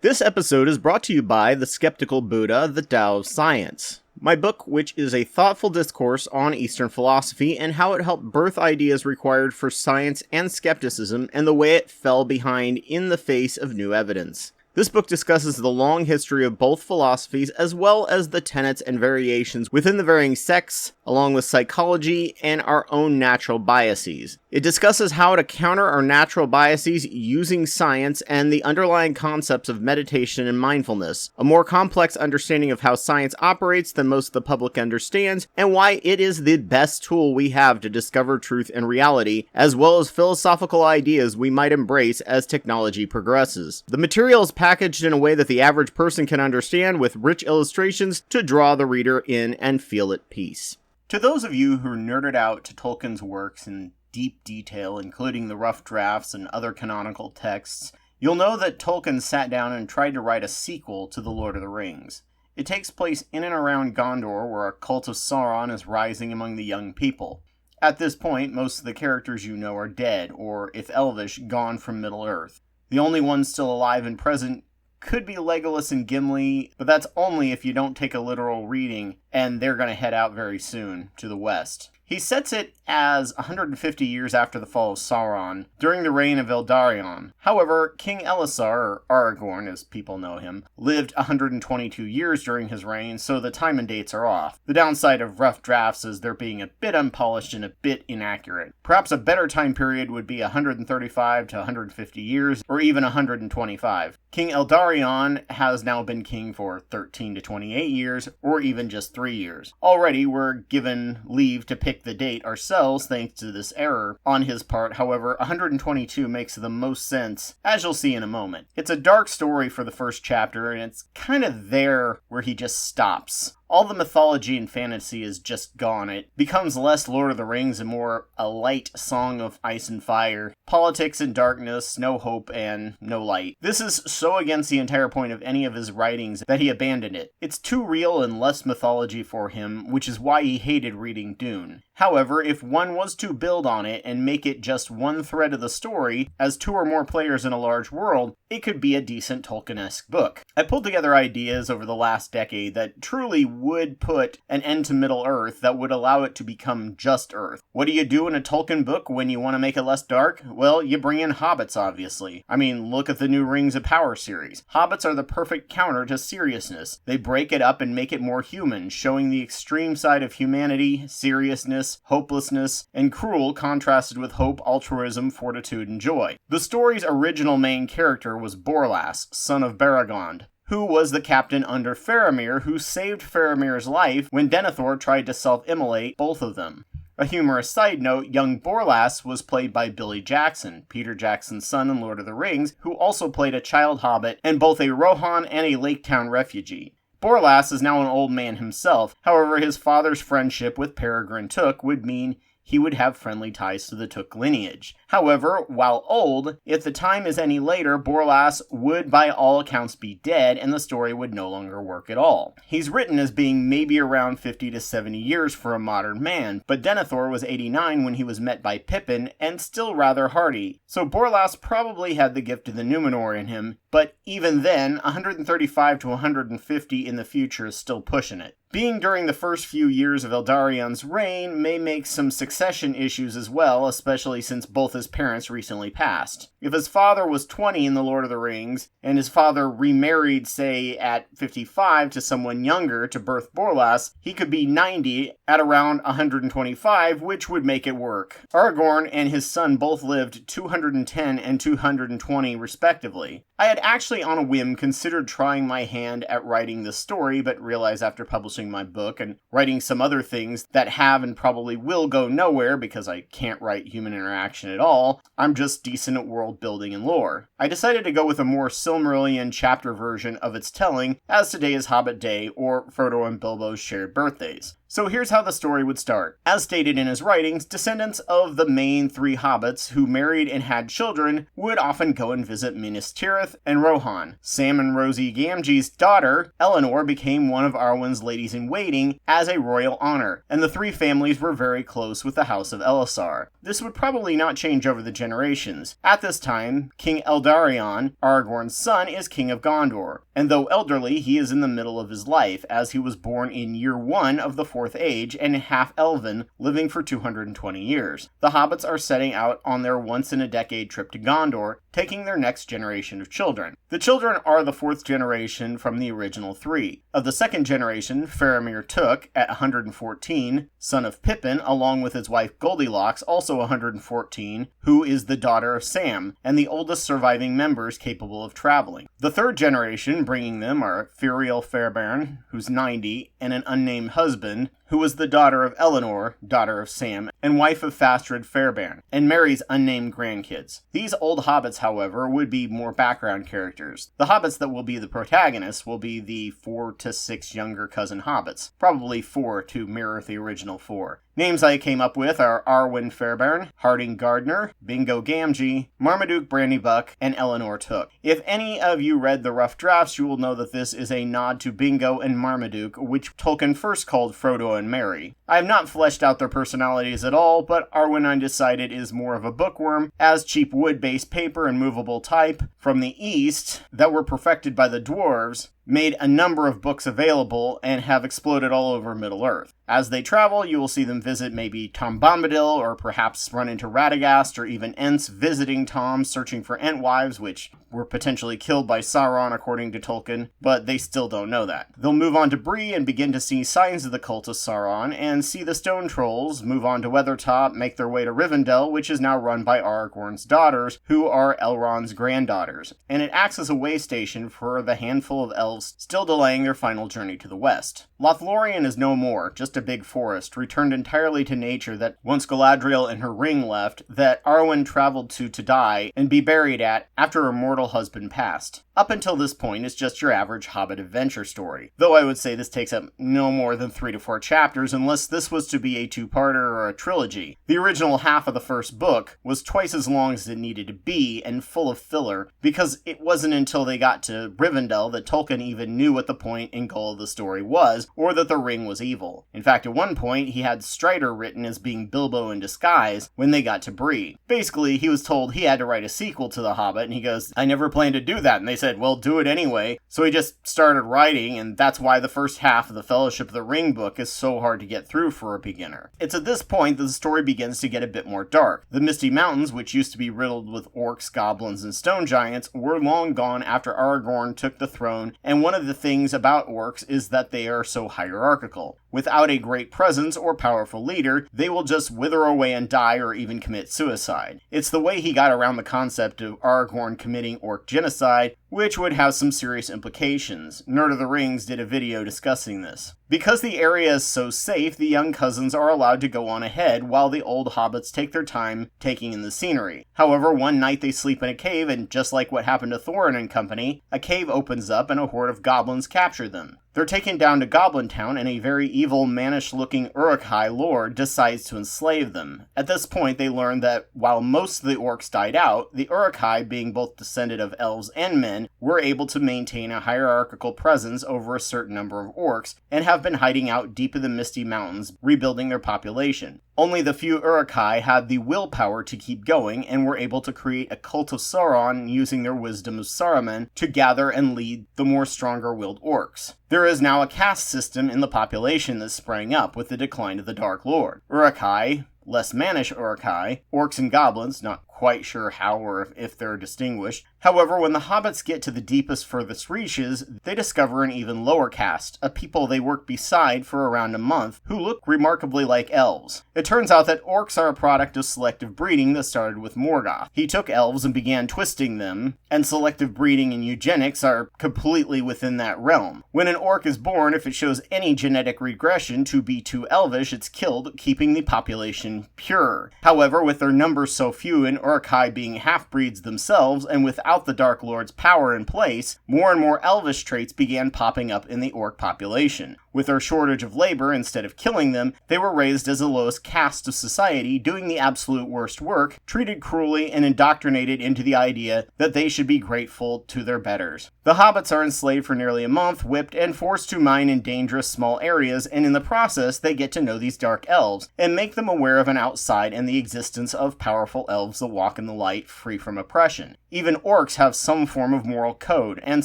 This episode is brought to you by The Skeptical Buddha, The Tao of Science, my book, which is a thoughtful discourse on Eastern philosophy and how it helped birth ideas required for science and skepticism and the way it fell behind in the face of new evidence. This book discusses the long history of both philosophies as well as the tenets and variations within the varying sects, along with psychology and our own natural biases. It discusses how to counter our natural biases using science and the underlying concepts of meditation and mindfulness, a more complex understanding of how science operates than most of the public understands, and why it is the best tool we have to discover truth and reality, as well as philosophical ideas we might embrace as technology progresses. The material is packaged in a way that the average person can understand, with rich illustrations to draw the reader in and feel at peace. To those of you who are nerded out to Tolkien's works in deep detail, including the rough drafts and other canonical texts, you'll know that Tolkien sat down and tried to write a sequel to The Lord of the Rings. It takes place in and around Gondor, where a cult of Sauron is rising among the young people. At this point, most of the characters you know are dead, or, if Elvish, gone from Middle-earth. The only ones still alive and present could be Legolas and Gimli, but that's only if you don't take a literal reading, and they're going to head out very soon, to the west. He sets it as 150 years after the fall of Sauron, during the reign of Eldarion. However, King Elessar, or Aragorn as people know him, lived 122 years during his reign, so the time and dates are off. The downside of rough drafts is they're being a bit unpolished and a bit inaccurate. Perhaps a better time period would be 135 to 150 years, or even 125. King Eldarion has now been king for 13 to 28 years, or even just 3 years. Already, we're given leave to pick the date ourselves thanks to this error on his part. However, 122 makes the most sense, as you'll see in a moment. It's a dark story for the first chapter, and it's kind of there where he just stops. All the mythology and fantasy is just gone. It becomes less Lord of the Rings and more a light song of ice and fire, politics and darkness, no hope and no light. This is so against the entire point of any of his writings that he abandoned it. It's too real and less mythology for him, which is why he hated reading Dune. However, if one was to build on it and make it just one thread of the story, as 2 or more players in a large world, it could be a decent Tolkien-esque book. I pulled together ideas over the last decade that truly would put an end to Middle-earth that would allow it to become just Earth. What do you do in a Tolkien book when you want to make it less dark? Well, you bring in hobbits, obviously. I mean, look at the new Rings of Power series. Hobbits are the perfect counter to seriousness. They break it up and make it more human, showing the extreme side of humanity, seriousness, hopelessness, and cruel contrasted with hope, altruism, fortitude, and joy. The story's original main character was Borlas, son of Baragond, who was the captain under Faramir, who saved Faramir's life when Denethor tried to self-immolate both of them. A humorous side note, young Borlas was played by Billy Jackson, Peter Jackson's son in Lord of the Rings, who also played a child hobbit and both a Rohan and a Lake Town refugee. Borlas is now an old man himself. However, his father's friendship with Peregrine Took would mean he would have friendly ties to the Took lineage. However, while old, if the time is any later, Borlas would by all accounts be dead and the story would no longer work at all. He's written as being maybe around 50 to 70 years for a modern man, but Denethor was 89 when he was met by Pippin and still rather hardy, so Borlas probably had the gift of the Numenor in him, but even then, 135 to 150 in the future is still pushing it. Being during the first few years of Eldarion's reign may make some succession issues as well, especially since both his parents recently passed. If his father was 20 in The Lord of the Rings, and his father remarried, say, at 55 to someone younger to birth Borlas, he could be 90 at around 125, which would make it work. Aragorn and his son both lived 210 and 220 respectively. I had actually on a whim considered trying my hand at writing this story, but realized after publishing my book and writing some other things that have and probably will go nowhere because I can't write human interaction at all, I'm just decent at world building and lore. I decided to go with a more Silmarillion chapter version of its telling, as today is Hobbit Day or Frodo and Bilbo's shared birthdays. So here's how the story would start. As stated in his writings, descendants of the main three hobbits who married and had children would often go and visit Minas Tirith and Rohan. Sam and Rosie Gamgee's daughter, Eleanor, became one of Arwen's ladies-in-waiting as a royal honor, and the three families were very close with the House of Elisar. This would probably not change over the generations. At this time, King Eldarion, Aragorn's son, is king of Gondor, and though elderly, he is in the middle of his life, as he was born in year 1 of the Fourth Age and half-elven, living for 220 years. The hobbits are setting out on their once-in-a-decade trip to Gondor, taking their next generation of children. The children are the fourth generation from the original three. Of the second generation, Faramir took, at 114, son of Pippin, along with his wife Goldilocks, also 114, who is the daughter of Sam, and the oldest surviving members capable of traveling. The third generation bringing them are Firiel Fairbairn, who's 90, and an unnamed husband, who was the daughter of Eleanor, daughter of Sam, and wife of Fastred Fairbairn, and Mary's unnamed grandkids. These old hobbits, however, would be more background characters. The hobbits that will be the protagonists will be the 4 to 6 younger cousin hobbits, probably 4 to mirror the original 4. Names I came up with are Arwen Fairbairn, Harding Gardner, Bingo Gamgee, Marmaduke Brandybuck, and Eleanor Took. If any of you read the rough drafts, you will know that this is a nod to Bingo and Marmaduke, which Tolkien first called Frodo and Merry. I have not fleshed out their personalities at all, but Arwen, I decided, is more of a bookworm, as cheap wood-based paper and movable type from the East that were perfected by the dwarves made a number of books available and have exploded all over Middle-earth. As they travel, you will see them visit maybe Tom Bombadil, or perhaps run into Radagast, or even Ents visiting Tom, searching for Entwives, which were potentially killed by Sauron according to Tolkien, but they still don't know that. They'll move on to Bree and begin to see signs of the cult of Sauron, and see the Stone Trolls, move on to Weathertop, make their way to Rivendell, which is now run by Aragorn's daughters, who are Elrond's granddaughters, and it acts as a way station for the handful of elves still delaying their final journey to the west. Lothlorien is no more, just a big forest, returned entirely to nature that once Galadriel and her ring left, that Arwen traveled to die and be buried at after her mortal husband passed. Up until this point, it's just your average Hobbit adventure story, though I would say this takes up no more than 3 to 4 chapters unless this was to be a 2-parter or a trilogy. The original half of the first book was twice as long as it needed to be and full of filler, because it wasn't until they got to Rivendell that Tolkien even knew what the point and goal of the story was, or that the ring was evil. In fact, at one point, he had Strider written as being Bilbo in disguise when they got to Bree. Basically, he was told he had to write a sequel to The Hobbit, and he goes, I never planned to do that, and they said, well, do it anyway. So he just started writing, and that's why the first half of the Fellowship of the Ring book is so hard to get through for a beginner. It's at this point that the story begins to get a bit more dark. The Misty Mountains, which used to be riddled with orcs, goblins, and stone giants, were long gone after Aragorn took the throne, and one of the things about orcs is that they are so hierarchical. Without a great presence or powerful leader, they will just wither away and die or even commit suicide. It's the way he got around the concept of Aragorn committing orc genocide, which would have some serious implications. Nerd of the Rings did a video discussing this. Because the area is so safe, the young cousins are allowed to go on ahead while the old hobbits take their time taking in the scenery. However, one night they sleep in a cave, and just like what happened to Thorin and company, a cave opens up and a horde of goblins capture them. They're taken down to Goblin Town, and a very evil, mannish-looking Uruk-hai lord decides to enslave them. At this point, they learn that while most of the orcs died out, the Uruk-hai, being both descended of elves and men, were able to maintain a hierarchical presence over a certain number of orcs, and have been hiding out deep in the Misty Mountains, rebuilding their population. Only the few Uruk-hai had the willpower to keep going, and were able to create a cult of Sauron using their wisdom of Saruman to gather and lead the more stronger-willed orcs. There is now a caste system in the population that sprang up with the decline of the Dark Lord. Uruk-hai, less mannish Uruk-hai, orcs and goblins, not quite sure how or if they're distinguished. However, when the hobbits get to the deepest, furthest reaches, they discover an even lower caste, a people they work beside for around a month, who look remarkably like elves. It turns out that orcs are a product of selective breeding that started with Morgoth. He took elves and began twisting them, and selective breeding and eugenics are completely within that realm. When an orc is born, if it shows any genetic regression to be too elvish, it's killed, keeping the population pure. However, with their numbers so few and Uruk-hai being half-breeds themselves, and without the Dark Lord's power in place, more and more elvish traits began popping up in the orc population. With their shortage of labor, instead of killing them, they were raised as the lowest caste of society, doing the absolute worst work, treated cruelly, and indoctrinated into the idea that they should be grateful to their betters. The hobbits are enslaved for nearly a month, whipped, and forced to mine in dangerous small areas, and in the process, they get to know these dark elves, and make them aware of an outside and the existence of powerful elves that walk in the light, free from oppression. Even orcs have some form of moral code and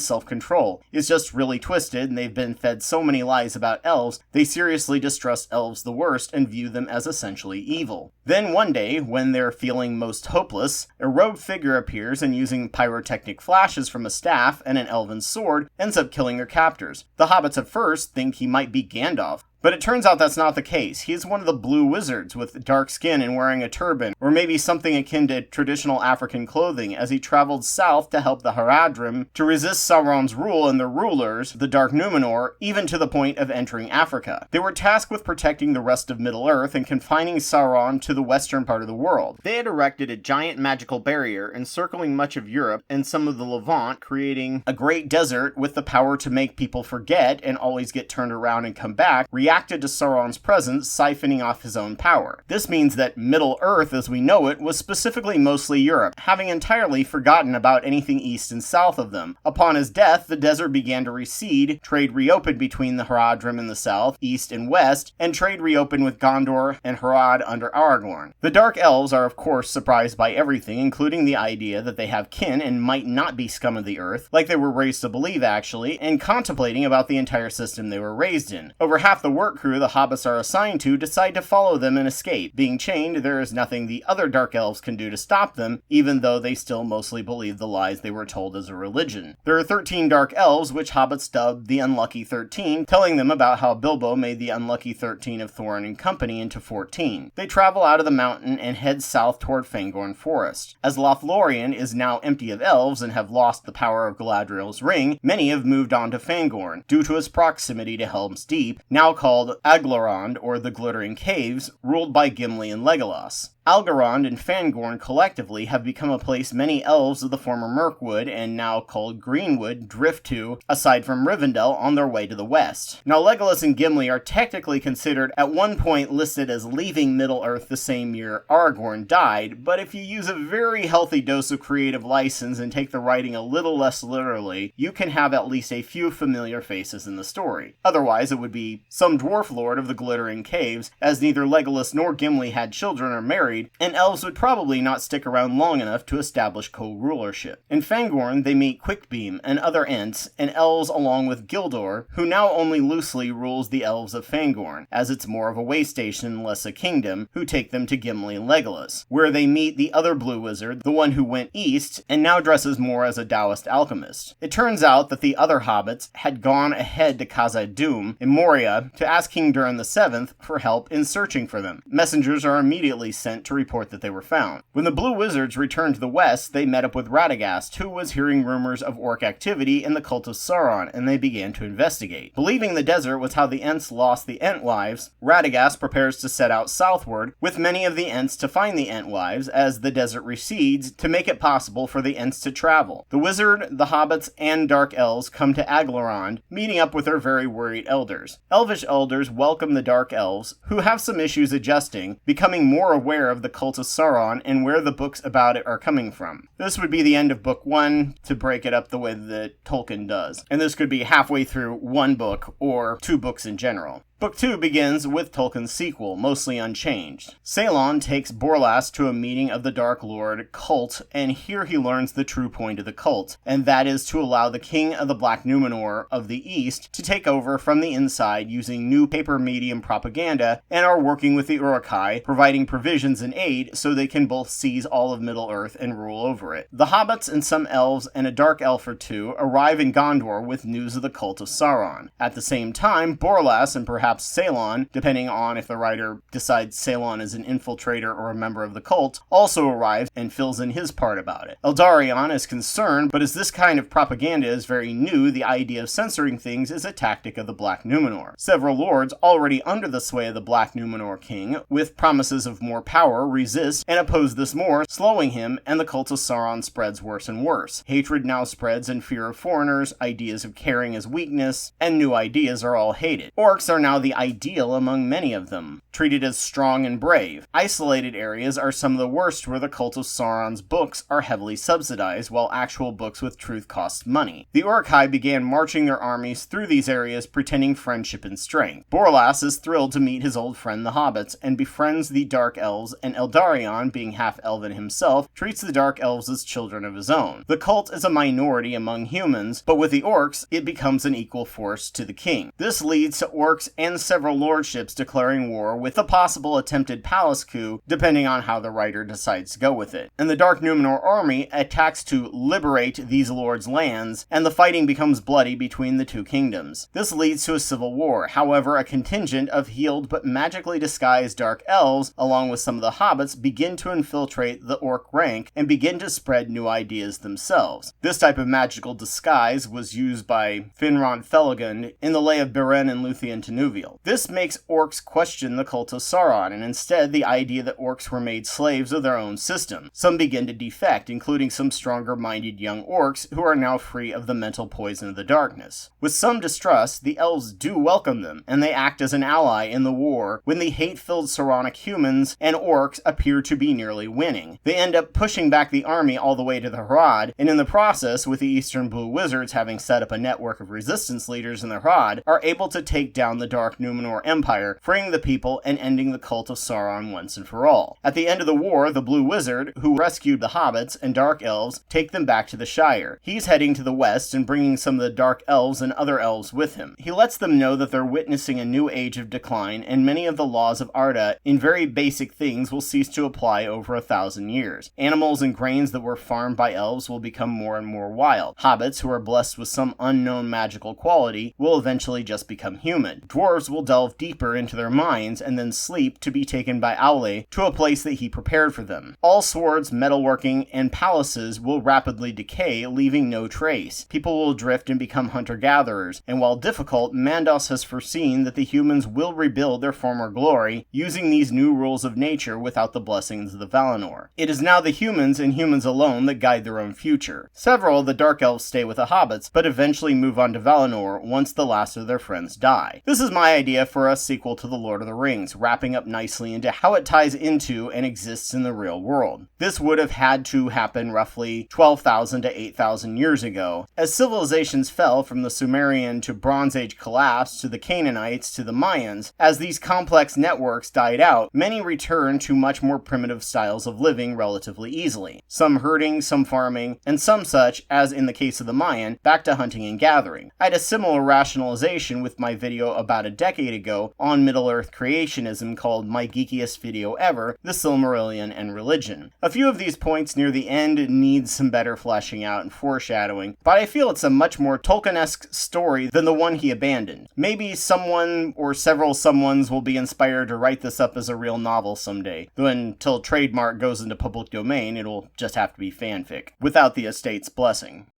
self-control. It's just really twisted, and they've been fed so many lies about elves, they seriously distrust elves the worst and view them as essentially evil. Then one day, when they're feeling most hopeless, a robed figure appears and using pyrotechnic flashes from a staff and an elven sword, ends up killing their captors. The hobbits at first think he might be Gandalf, but it turns out that's not the case. He is one of the blue wizards with dark skin and wearing a turban, or maybe something akin to traditional African clothing, as he traveled south to help the Haradrim to resist Sauron's rule and their rulers, the Dark Numenor, even to the point of entering Africa. They were tasked with protecting the rest of Middle-earth and confining Sauron to the western part of the world. They had erected a giant magical barrier encircling much of Europe and some of the Levant, creating a great desert with the power to make people forget and always get turned around and come back, reacted to Sauron's presence, siphoning off his own power. This means that Middle-earth as we know it was specifically mostly Europe, having entirely forgotten about anything east and south of them. Upon his death, the desert began to recede, trade reopened between the Haradrim in the south, east, and west, and trade reopened with Gondor and Harad under Aragorn. The Dark Elves are of course surprised by everything, including the idea that they have kin and might not be scum of the earth, like they were raised to believe actually, and contemplating about the entire system they were raised in. Over half the work crew the hobbits are assigned to decide to follow them and escape. Being chained, there is nothing the other Dark Elves can do to stop them, even though they still mostly believe the lies they were told as a religion. There are 13 Dark Elves, which hobbits dubbed the Unlucky 13, telling them about how Bilbo made the Unlucky 13 of Thorin and company into 14. They travel out of the mountain and head south toward Fangorn Forest. As Lothlorien is now empty of elves and have lost the power of Galadriel's ring, many have moved on to Fangorn, due to its proximity to Helm's Deep, now called Aglarond, or the Glittering Caves, ruled by Gimli and Legolas. Algarond and Fangorn collectively have become a place many elves of the former Mirkwood, and now called Greenwood, drift to, aside from Rivendell, on their way to the west. Now Legolas and Gimli are technically considered at one point listed as leaving Middle-earth the same year Aragorn died, but if you use a very healthy dose of creative license and take the writing a little less literally, you can have at least a few familiar faces in the story. Otherwise it would be some dwarf lord of the Glittering Caves, as neither Legolas nor Gimli had children or married, and elves would probably not stick around long enough to establish co-rulership. In Fangorn, they meet Quickbeam and other Ents, and elves along with Gildor, who now only loosely rules the elves of Fangorn, as it's more of a way station and less a kingdom, who take them to Gimli and Legolas, where they meet the other blue wizard, the one who went east, and now dresses more as a Taoist alchemist. It turns out that the other hobbits had gone ahead to Khazad-dûm in Moria to ask King Durin VII for help in searching for them. Messengers are immediately sent to report that they were found. When the Blue Wizards returned to the west, they met up with Radagast, who was hearing rumors of orc activity in the cult of Sauron, and they began to investigate. Believing the desert was how the Ents lost the Entwives, Radagast prepares to set out southward, with many of the Ents to find the Entwives, as the desert recedes, to make it possible for the Ents to travel. The wizard, the hobbits, and Dark Elves come to Aglarond, meeting up with their very worried elders. Elvish elders welcome the Dark Elves, who have some issues adjusting, becoming more aware of the cult of Sauron and where the books about it are coming from. This would be the end of book 1 to break it up the way that Tolkien does. And this could be halfway through one book or 2 books in general. Book 2 begins with Tolkien's sequel, mostly unchanged. Ceylon takes Borlas to a meeting of the Dark Lord cult, and here he learns the true point of the cult, and that is to allow the King of the Black Numenor of the East to take over from the inside using new paper medium propaganda, and are working with the Uruk-hai, providing provisions and aid so they can both seize all of Middle-earth and rule over it. The hobbits and some elves and a dark elf or two arrive in Gondor with news of the cult of Sauron. At the same time, Borlas and perhaps perhaps Ceylon, depending on if the writer decides Ceylon is an infiltrator or a member of the cult, also arrives and fills in his part about it. Eldarion is concerned, but as this kind of propaganda is very new, the idea of censoring things is a tactic of the Black Numenor. Several lords already under the sway of the Black Numenor king, with promises of more power, resist and oppose this more, slowing him, and the cult of Sauron spreads worse and worse. Hatred now spreads and fear of foreigners, ideas of caring as weakness, and new ideas are all hated. Orcs are now the ideal among many of them, treated as strong and brave. Isolated areas are some of the worst where the cult of Sauron's books are heavily subsidized, while actual books with truth cost money. The Uruk-hai began marching their armies through these areas, pretending friendship and strength. Borlas is thrilled to meet his old friend the Hobbits, and befriends the Dark Elves, and Eldarion, being half-elven himself, treats the Dark Elves as children of his own. The cult is a minority among humans, but with the orcs, it becomes an equal force to the king. This leads to orcs and several lordships declaring war, with a possible attempted palace coup, depending on how the writer decides to go with it. And the Dark Numenor army attacks to liberate these lords' lands, and the fighting becomes bloody between the two kingdoms. This leads to a civil war. However, a contingent of healed but magically disguised Dark Elves, along with some of the hobbits, begin to infiltrate the orc rank and begin to spread new ideas themselves. This type of magical disguise was used by Finrod Felagund in the Lay of Beren and Luthien Tenuvial. This makes orcs question the cult of Sauron, and instead the idea that orcs were made slaves of their own system. Some begin to defect, including some stronger-minded young orcs who are now free of the mental poison of the darkness. With some distrust, the elves do welcome them, and they act as an ally in the war when the hate-filled Sauronic humans and orcs appear to be nearly winning. They end up pushing back the army all the way to the Harad, and in the process, with the Eastern Blue Wizards having set up a network of resistance leaders in the Harad, are able to take down the Dark Numenor Empire, freeing the people and ending the cult of Sauron once and for all. At the end of the war, the Blue Wizard, who rescued the hobbits and Dark Elves, take them back to the Shire. He's heading to the west and bringing some of the Dark Elves and other elves with him. He lets them know that they're witnessing a new age of decline, and many of the laws of Arda in very basic things will cease to apply over 1,000 years. Animals and grains that were farmed by elves will become more and more wild. Hobbits, who are blessed with some unknown magical quality, will eventually just become human. Dwarves will delve deeper into their minds and then sleep to be taken by Aule to a place that he prepared for them. All swords, metalworking, and palaces will rapidly decay, leaving no trace. People will drift and become hunter-gatherers, and while difficult, Mandos has foreseen that the humans will rebuild their former glory, using these new rules of nature without the blessings of the Valinor. It is now the humans and humans alone that guide their own future. Several of the Dark Elves stay with the Hobbits, but eventually move on to Valinor once the last of their friends die. This is my idea for a sequel to The Lord of the Rings, wrapping up nicely into how it ties into and exists in the real world. This would have had to happen roughly 12,000 to 8,000 years ago. As civilizations fell from the Sumerian to Bronze Age collapse to the Canaanites to the Mayans, as these complex networks died out, many returned to much more primitive styles of living relatively easily. Some herding, some farming, and some such, as in the case of the Mayan, back to hunting and gathering. I had a similar rationalization with my video about a decade ago on Middle-earth creationism called My Geekiest Video Ever, The Silmarillion and Religion. A few of these points near the end need some better fleshing out and foreshadowing, but I feel it's a much more Tolkien-esque story than the one he abandoned. Maybe someone or several someones will be inspired to write this up as a real novel someday, though until trademark goes into public domain, it'll just have to be fanfic, without the estate's blessing.